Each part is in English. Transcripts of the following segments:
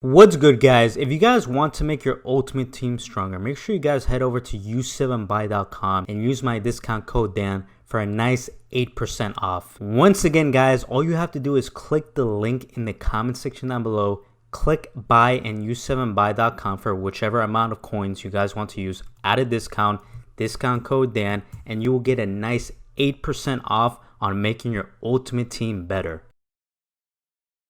What's good, guys? If you guys want to make your ultimate team stronger, make sure you guys head over to u7buy.com and use my discount code Dan for a nice 8% off. Once again, guys, all you have to do is click the link in the comment section down below, click buy and u7buy.com for whichever amount of coins you guys want to use at a discount code Dan, and you will get a nice 8% off on making your ultimate team better.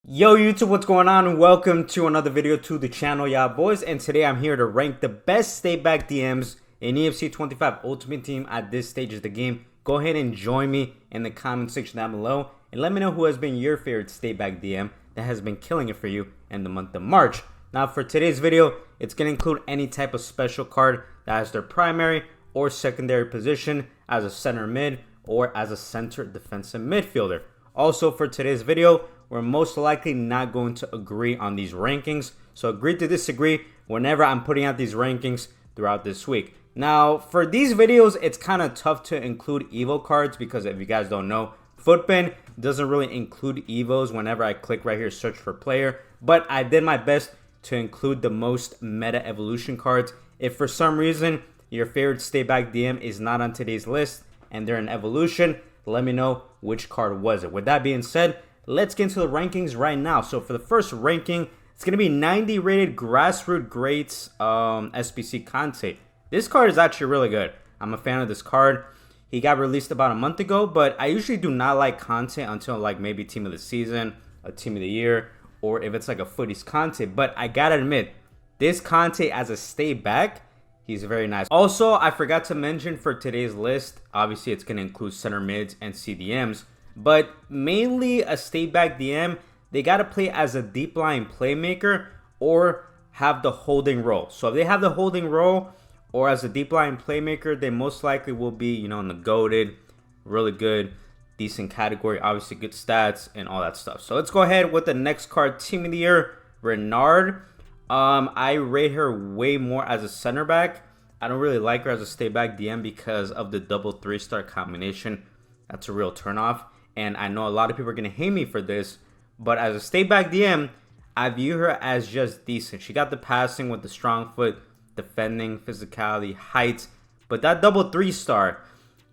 Yo YouTube, what's going on, and welcome to another video to the channel, y'all boys. And today I'm here to rank the best stay back DMs in EFC 25 Ultimate Team at this stage of the game. Go ahead and join me in the comment section down below and let me know who has been your favorite stay back DM that has been killing it for you in the month of March. Now for today's video, it's going to include any type of special card that has their primary or secondary position as a center mid or as a center defensive midfielder. Also for today's video, we're most likely not going to agree on these rankings, so agree to disagree whenever I'm putting out these rankings throughout this week. Now, for these videos, it's kind of tough to include Evo cards because if you guys don't know, Footbin doesn't really include Evos whenever I click right here, search for player, but I did my best to include the most meta evolution cards. If for some reason your favorite stay back DM is not on today's list and they're in evolution, let me know which card was it. With that being said, let's get into the rankings right now. So for the first ranking, it's going to be 90 rated Grassroots Greats SBC Conte. This card is actually really good. I'm a fan of this card. He got released about a month ago, but I usually do not like Conte until like maybe Team of the Season, a Team of the Year, or if it's like a Footies Conte. But I gotta admit, this Conte as a stay back, he's very nice. Also, I forgot to mention for today's list, obviously it's going to include center mids and CDMs. But mainly a stay back DM, they got to play as a deep line playmaker or have the holding role. So if they have the holding role or as a deep line playmaker, they most likely will be, in the goated, really good, decent category, obviously good stats and all that stuff. So let's go ahead with the next card, Team of the Year, Renard. I rate her way more as a center back. I don't really like her as a stay back DM because of the double 3-star combination. That's a real turnoff. And I know a lot of people are going to hate me for this, but as a stay back DM, I view her as just decent. She got the passing with the strong foot, defending, physicality, height. But that double 3-star,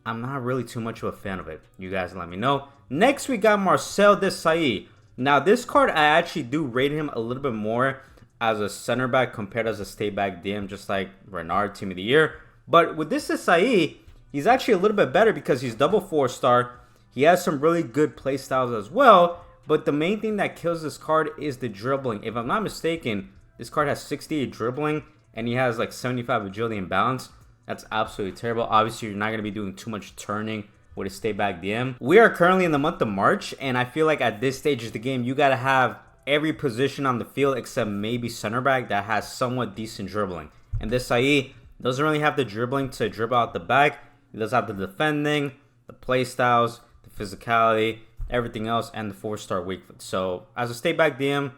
I'm not really too much of a fan of it. You guys let me know. Next, we got Marcel Desailly. Now, this card, I actually do rate him a little bit more as a center back compared as a stay back DM, just like Renard, Team of the Year. But with this Desailly, he's actually a little bit better because he's double 4-star. He has some really good play styles as well, but the main thing that kills this card is the dribbling. If I'm not mistaken, this card has 68 dribbling, and he has like 75 agility and balance. That's absolutely terrible. Obviously, you're not going to be doing too much turning with a stay back DM. We are currently in the month of March, and I feel like at this stage of the game, you got to have every position on the field except maybe center back that has somewhat decent dribbling. And this IE doesn't really have the dribbling to dribble out the back. He does have the defending, the play styles, physicality, everything else, and the 4-star weak foot. So as a stay back DM,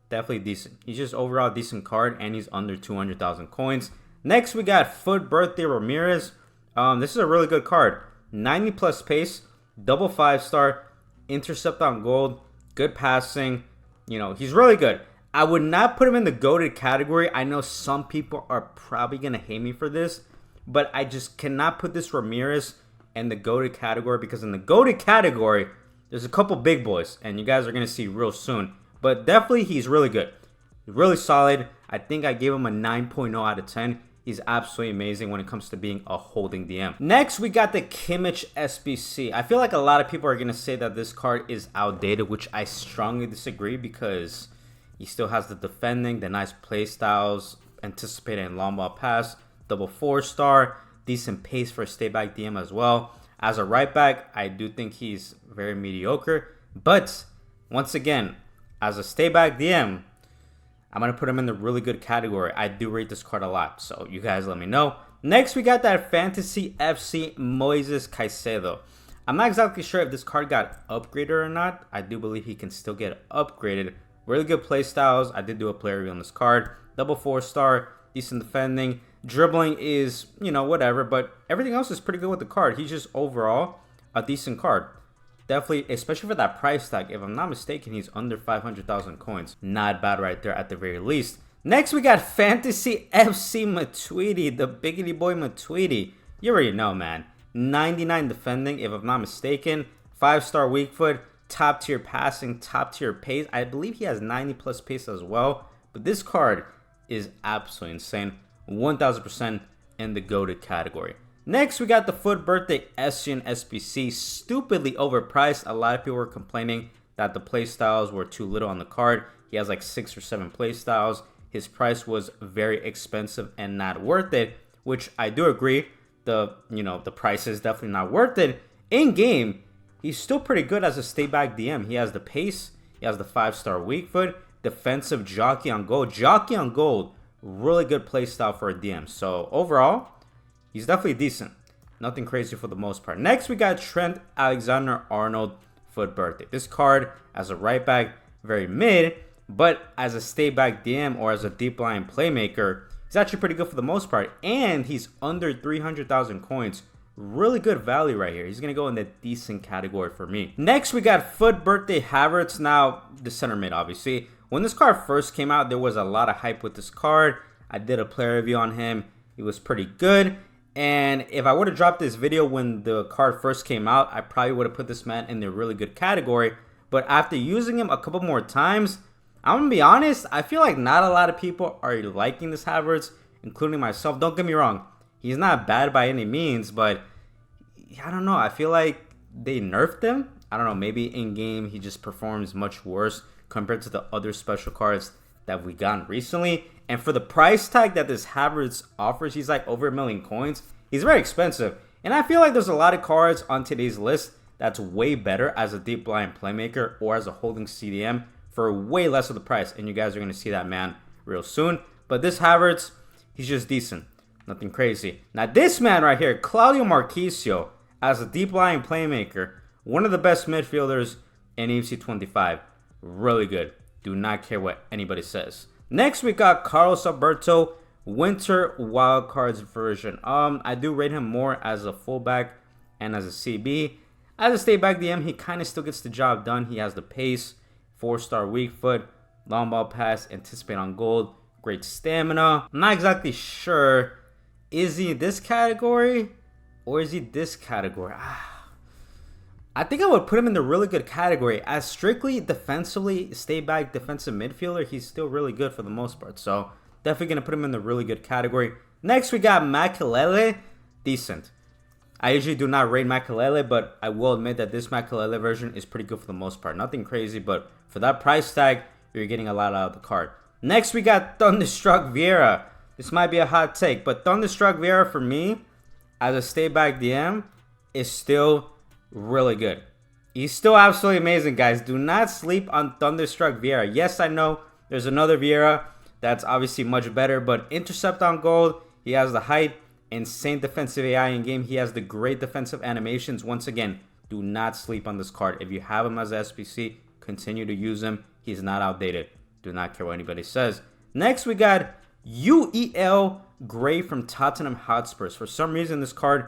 definitely decent. He's just overall a decent card, and he's under 200,000 coins. Next, we got Foot Birthday Ramirez. This is a really good card. 90 plus pace, double 5-star, intercept on gold, good passing. He's really good. I would not put him in the goated category. I know some people are probably gonna hate me for this, but I just cannot put this Ramirez in the goated category because in the goated category, there's a couple big boys, and you guys are going to see real soon. But definitely, he's really good. Really solid. I think I gave him a 9.0 out of 10. He's absolutely amazing when it comes to being a holding DM. Next, we got the Kimmich SBC. I feel like a lot of people are going to say that this card is outdated, which I strongly disagree because he still has the defending, the nice play styles, anticipating long ball pass, double 4-star, decent pace for a stay back DM as well. As a right back, I do think he's very mediocre. But once again, as a stay back DM, I'm going to put him in the really good category. I do rate this card a lot, so you guys let me know. Next, we got that Fantasy FC Moises Caicedo. I'm not exactly sure if this card got upgraded or not. I do believe he can still get upgraded. Really good play styles. I did do a player review on this card. Double 4-star, decent defending. Dribbling is, whatever, but everything else is pretty good with the card. He's just overall a decent card. Definitely, especially for that price tag. If I'm not mistaken, he's under 500,000 coins. Not bad right there at the very least. Next, we got Fantasy FC Matuidi, the biggity boy Matuidi. You already know, man. 99 defending, if I'm not mistaken. 5-star weak foot, top tier passing, top tier pace. I believe he has 90 plus pace as well. But this card is absolutely insane. 1000% in the GOATed category. Next, we got the Foot Birthday SGN SBC. Stupidly overpriced. A lot of people were complaining that the playstyles were too little on the card. He has like 6 or 7 playstyles. His price was very expensive and not worth it, which I do agree. The price is definitely not worth it. In game, he's still pretty good as a stay back DM. He has the pace. He has the 5-star weak foot. Defensive jockey on gold. Jockey on gold. Really good playstyle for a DM. So overall, he's definitely decent. Nothing crazy for the most part. Next, we got Trent Alexander-Arnold Foot Birthday. This card as a right back, very mid. But as a stay back DM or as a deep line playmaker, he's actually pretty good for the most part. And he's under 300,000 coins. Really good value right here. He's going to go in the decent category for me. Next, we got Foot Birthday Havertz. Now, the center mid, obviously. When this card first came out, there was a lot of hype with this card. I did a player review on him. He was pretty good. And if I would have dropped this video when the card first came out, I probably would have put this man in the really good category. But after using him a couple more times, I'm going to be honest, I feel like not a lot of people are liking this Havertz, including myself. Don't get me wrong. He's not bad by any means, but I don't know. I feel like they nerfed him. I don't know. Maybe in-game he just performs much worse compared to the other special cards that we gotten recently. And for the price tag that this Havertz offers, he's like over 1 million coins. He's very expensive. And I feel like there's a lot of cards on today's list that's way better as a deep line playmaker or as a holding CDM for way less of the price. And you guys are going to see that man real soon. But this Havertz, he's just decent. Nothing crazy. Now this man right here, Claudio Marchisio, as a deep line playmaker, one of the best midfielders in EFC 25. Really good. Do not care what anybody says. Next, we got Carlos Alberto, Winter Wildcards version. I do rate him more as a fullback and as a CB. As a stay back DM, he kind of still gets the job done. He has the pace, 4-star weak foot, long ball pass, anticipate on gold, great stamina. I'm not exactly sure. Is he this category or is he this category? I think I would put him in the really good category. As strictly defensively, stay back defensive midfielder, he's still really good for the most part. So definitely going to put him in the really good category. Next, we got Makelele. Decent. I usually do not rate Makelele, but I will admit that this Makelele version is pretty good for the most part. Nothing crazy, but for that price tag, you're getting a lot out of the card. Next, we got Thunderstruck Vieira. This might be a hot take, but Thunderstruck Vieira for me, as a stay back DM, is still really good. He's still absolutely amazing, guys. Do not sleep on Thunderstruck Vieira. Yes, I know there's another Vieira that's obviously much better, but intercept on gold, he has the height, insane defensive AI in game. He has the great defensive animations. Once again, do not sleep on this card. If you have him as an SPC, continue to use him. He's not outdated. Do not care what anybody says. Next, we got UEL Gray from Tottenham Hotspurs. For some reason, this card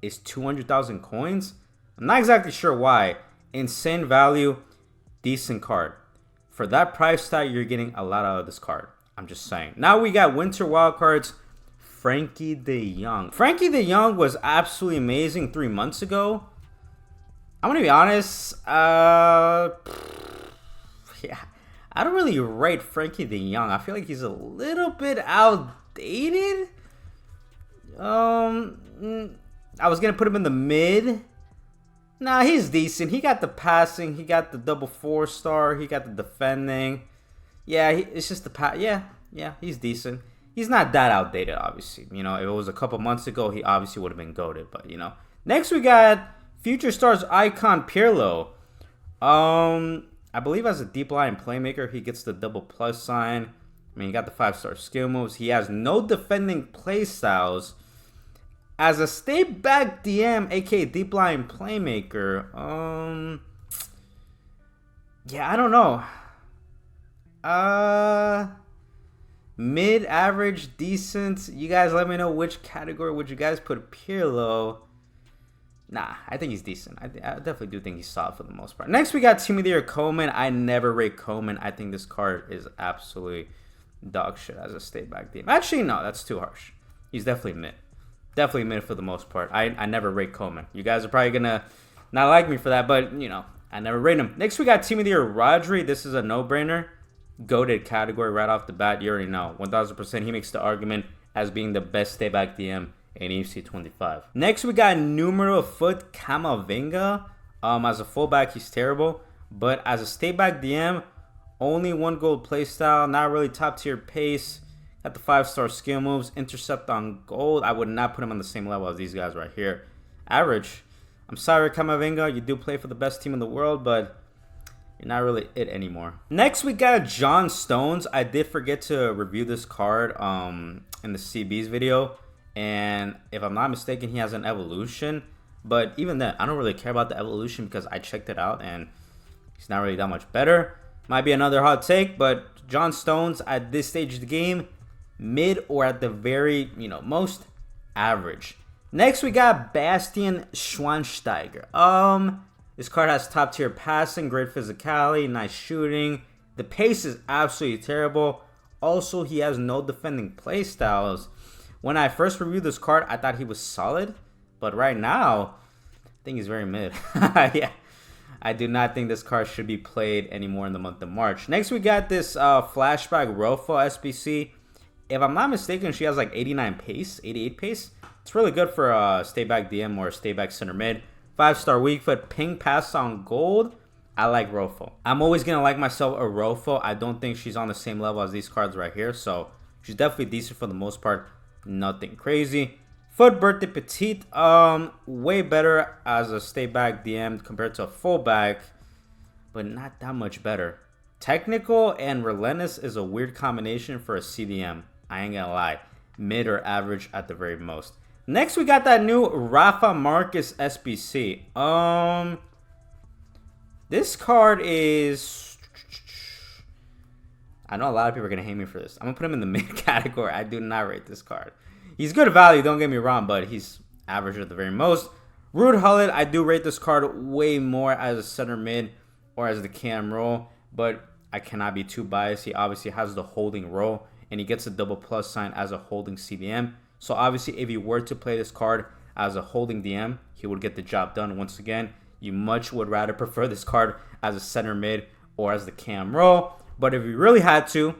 is 200,000 coins. I'm not exactly sure why. Insane value, decent card. For that price tag, you're getting a lot out of this card. I'm just saying. Now we got Winter Wildcards, Frankie de Jong. Frankie de Jong was absolutely amazing 3 months ago. I'm going to be honest. Yeah. I don't really rate Frankie de Jong. I feel like he's a little bit outdated. I was going to put him in the mid. Nah, he's decent. He got the passing. He got the double 4-star. He got the defending. Yeah, it's just the pass. Yeah, he's decent. He's not that outdated, obviously. You know, if it was a couple months ago, he obviously would have been goated. But, you know. Next, we got Future Stars Icon Pirlo. I believe as a deep line playmaker, he gets the double plus sign. I mean, he got the 5-star skill moves. He has no defending play styles. As a stay back DM, aka deep line playmaker, yeah, I don't know. Mid, average, decent. You guys let me know which category would you guys put Pirlo. Nah, I think he's decent. I definitely do think he's solid for the most part. Next, we got Team of the Year Coleman. I never rate Coleman. I think this card is absolutely dog shit as a stay back DM. Actually, no, that's too harsh. He's definitely mid. Definitely mid for the most part. I never rate Coleman. You guys are probably going to not like me for that, but, you know, I never rate him. Next, we got Team of the Year Rodri. This is a no-brainer. Goated category right off the bat. You already know. 1,000% he makes the argument as being the best stay back DM in EFC 25. Next, we got numero foot Camavinga. As a fullback, he's terrible. But as a stay back DM, only 1 gold playstyle. Not really top tier pace. Got the 5-star skill moves. Intercept on gold. I would not put him on the same level as these guys right here. Average. I'm sorry, Camavinga. You do play for the best team in the world, but you're not really it anymore. Next, we got John Stones. I did forget to review this card in the CB's video. And if I'm not mistaken, he has an evolution. But even then, I don't really care about the evolution because I checked it out and he's not really that much better. Might be another hot take, but John Stones at this stage of the game, mid or at the very, most average. Next, we got Bastian Schweinsteiger. This card has top tier passing, great physicality, nice shooting. The pace is absolutely terrible. Also, he has no defending play styles. When I first reviewed this card, I thought he was solid. But right now, I think he's very mid. Yeah. I do not think this card should be played anymore in the month of March. Next, we got this flashback Rofa SBC. If I'm not mistaken, she has like 89 pace, 88 pace. It's really good for a stay back DM or a stay back center mid. 5-star weak foot, ping pass on gold. I like Rofa. I'm always going to like myself a Rofa. I don't think she's on the same level as these cards right here. So she's definitely decent for the most part. Nothing crazy. Foot Berthe Petite, way better as a stay back DM compared to a fullback, but not that much better. Technical and relentless is a weird combination for a CDM. I ain't gonna lie, mid or average at the very most. Next, we got that new Rafa Marquez SBC. This card is, I know a lot of people are gonna hate me for this. I'm gonna put him in the mid category. I do not rate this card. He's good value, don't get me wrong, but he's average at the very most. Ruud Gullit, I do rate this card way more as a center mid or as the cam role, but I cannot be too biased. He obviously has the holding role, and he gets a double plus sign as a holding CDM. So obviously, if you were to play this card as a holding DM, he would get the job done. Once again, you much would rather prefer this card as a center mid or as the cam role. But if you really had to,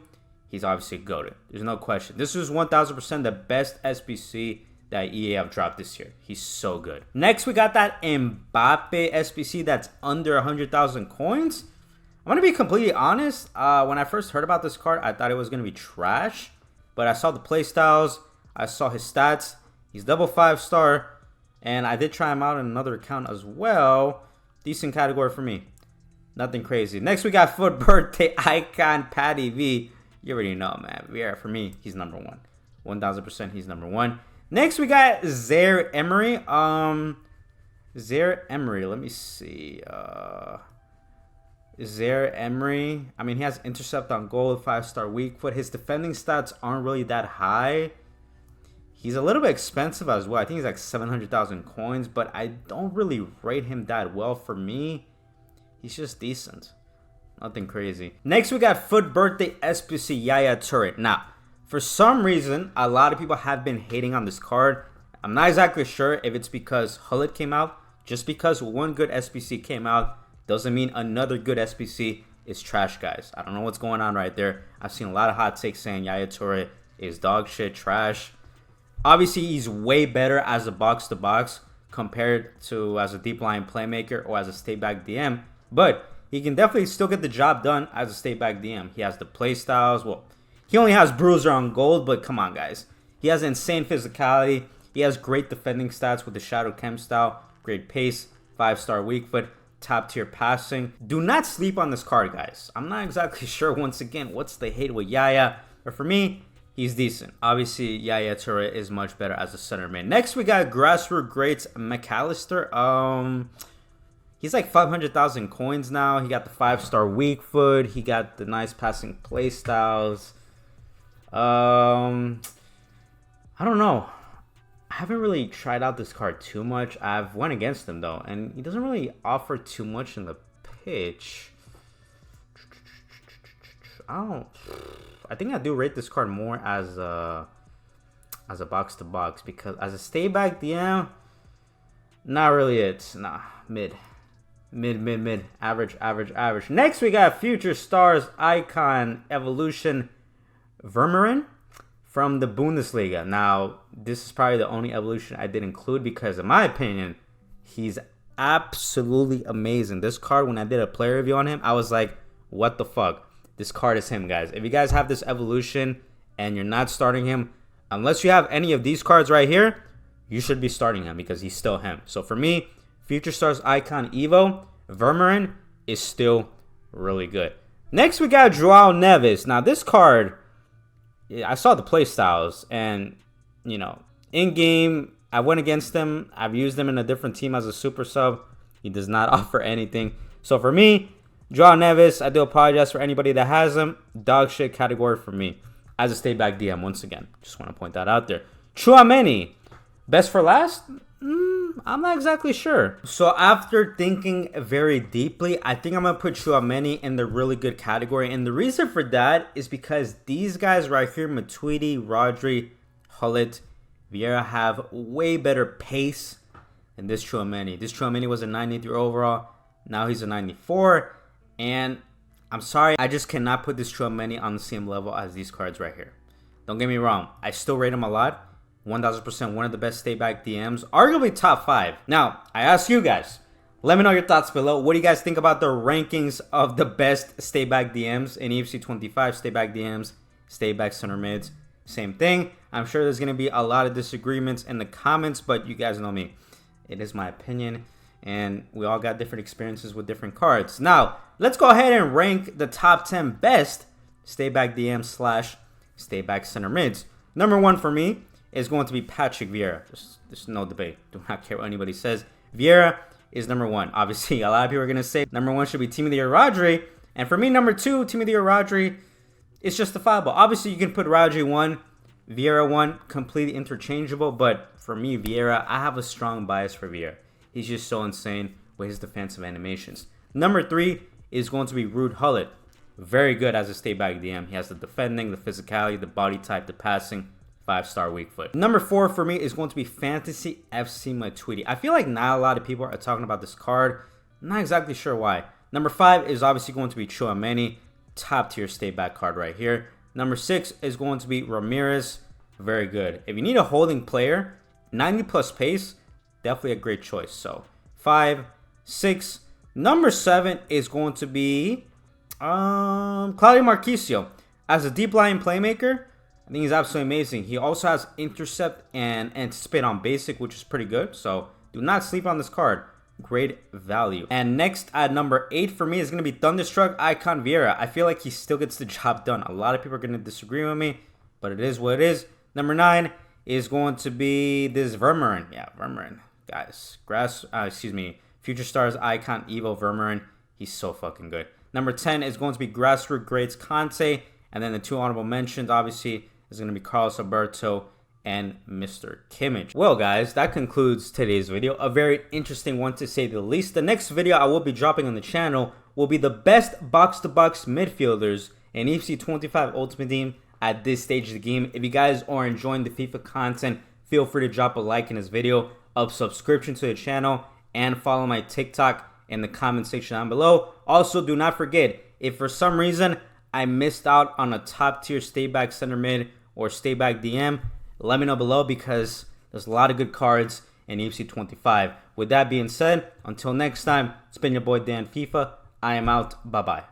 he's obviously goated. There's no question. This is 1,000% the best SBC that EA have dropped this year. He's so good. Next, we got that Mbappe SBC that's under 100,000 coins. I'm going to be completely honest. When I first heard about this card, I thought it was going to be trash. But I saw the playstyles. I saw his stats. He's double 5-star. And I did try him out on another account as well. Decent category for me. Nothing crazy. Next, we got Foot Birthday Icon Patty V. You already know, man. Yeah, for me, he's number 1. 1,000% he's number 1. Next, we got Zaire Emery. Zaire Emery, let me see. Zaire Emery. I mean, he has intercept on goal, 5-star weak foot. His defending stats aren't really that high. He's a little bit expensive as well. I think he's like 700,000 coins, but I don't really rate him that well. For me, he's just decent. Nothing crazy. Next, we got Foot Birthday SPC Yaya Toure. Now, for some reason, a lot of people have been hating on this card. I'm not exactly sure if it's because Gullit came out. Just because one good SPC came out doesn't mean another good SPC is trash, guys. I don't know what's going on right there. I've seen a lot of hot takes saying Yaya Toure is dog shit, trash. Obviously, he's way better as a box-to-box compared to as a deep line playmaker or as a stay back DM. But he can definitely still get the job done as a stay back DM. He has the play styles. Well, he only has Bruiser on gold, but come on, guys. He has insane physicality. He has great defending stats with the Shadow Chem style. Great pace, 5-star weak foot, top tier passing. Do not sleep on this card, guys. I'm not exactly sure, once again, what's the hate with Yaya. But for me, he's decent. Obviously, Yaya Toure is much better as a center mid. Next, we got Grassroot Greats McAllister. He's like 500,000 coins now. He got the 5-star weak foot. He got the nice passing play styles. I don't know. haven't really tried out this card too much. I've went against him though, and he doesn't really offer too much in the pitch. I think I do rate this card more as a box to box, because as a stay back DM, not really it. Nah, mid, average. Next we got Future Stars Icon Evolution Vermeeren from the Bundesliga. Now, this is probably the only evolution I did include because, in my opinion, he's absolutely amazing. This card, when I did a player review on him, I was like, what the fuck? This card is him, guys. If you guys have this evolution and you're not starting him, unless you have any of these cards right here, you should be starting him because he's still him. So for me, Future Stars Icon Evo Vermeeren is still really good. Next, we got João Neves. Now, this card, I saw the play styles, and, you know, in-game, I went against him. I've used him in a different team as a super sub. He does not offer anything. So for me, João Neves, I do apologize for anybody that has him. Dog shit category for me. As a stay back DM, once again. Just want to point that out there. Tchouaméni, best for last? I'm not exactly sure. So after thinking very deeply, I think I'm going to put Tchouaméni in the really good category. And the reason for that is because these guys right here, Matuidi, Rodri, Hullet, Vieira, have way better pace than this Tchouaméni. This Tchouaméni was a 93 overall. Now he's a 94. And I'm sorry, I just cannot put this Tchouaméni on the same level as these cards right here. Don't get me wrong. I still rate him a lot. 1000% one of the best stay back DMs, arguably top 5. Now, I ask you guys, let me know your thoughts below. What do you guys think about the rankings of the best stay back DMs in EFC 25? Stay back DMs, stay back center mids, same thing. I'm sure there's going to be a lot of disagreements in the comments, but you guys know me. It is my opinion, and we all got different experiences with different cards. Now, let's go ahead and rank the top 10 best stay back DMs / stay back center mids. Number 1 for me is going to be Patrick Vieira. There's no debate. Do not care what anybody says. Vieira is number 1. Obviously, a lot of people are going to say number 1 should be Team of the Year Rodri. And for me, number 2, Team of the Year Rodri, is justifiable. Obviously, you can put Rodri 1, Vieira 1, completely interchangeable. But for me, Vieira, I have a strong bias for Vieira. He's just so insane with his defensive animations. Number 3 is going to be Ruud Hullet. Very good as a stay back DM. He has the defending, the physicality, the body type, the passing. 5-star weak foot. Number 4 for me is going to be Fantasy FC Matuidi. I feel like not a lot of people are talking about this card. I'm not exactly sure why. Number 5 is obviously going to be Tchouaméni. Top tier stay back card right here. Number 6 is going to be Ramirez. Very good. If you need a holding player, 90 plus pace, definitely a great choice. So 5, 6. Number 7 is going to be Claudio Marquisio. As a deep line playmaker, I think he's absolutely amazing. He also has intercept and anticipate on basic, which is pretty good. So do not sleep on this card. Great value. And next at number 8 for me is going to be Thunderstruck Icon Vieira. I feel like he still gets the job done. A lot of people are going to disagree with me, but it is what it is. Number 9 is going to be this Vermeeren. Yeah, Vermeeren. Guys, Future Stars Icon Evo Vermeeren. He's so fucking good. Number 10 is going to be Grassroot Grades Conte. And then the 2 honorable mentions, obviously, is going to be Carlos Alberto and Mr. Kimmich. Well, guys, that concludes today's video. A very interesting one, to say the least. The next video I will be dropping on the channel will be the best box-to-box midfielders in EFC 25 Ultimate Team at this stage of the game. If you guys are enjoying the FIFA content, feel free to drop a like in this video, a subscription to the channel, and follow my TikTok in the comment section down below. Also, do not forget, if for some reason I missed out on a top tier stay back center mid or stay back DM, let me know below, because there's a lot of good cards in EFC 25. With that being said, until next time, it's been your boy DanFIFA. I am out. Bye-bye.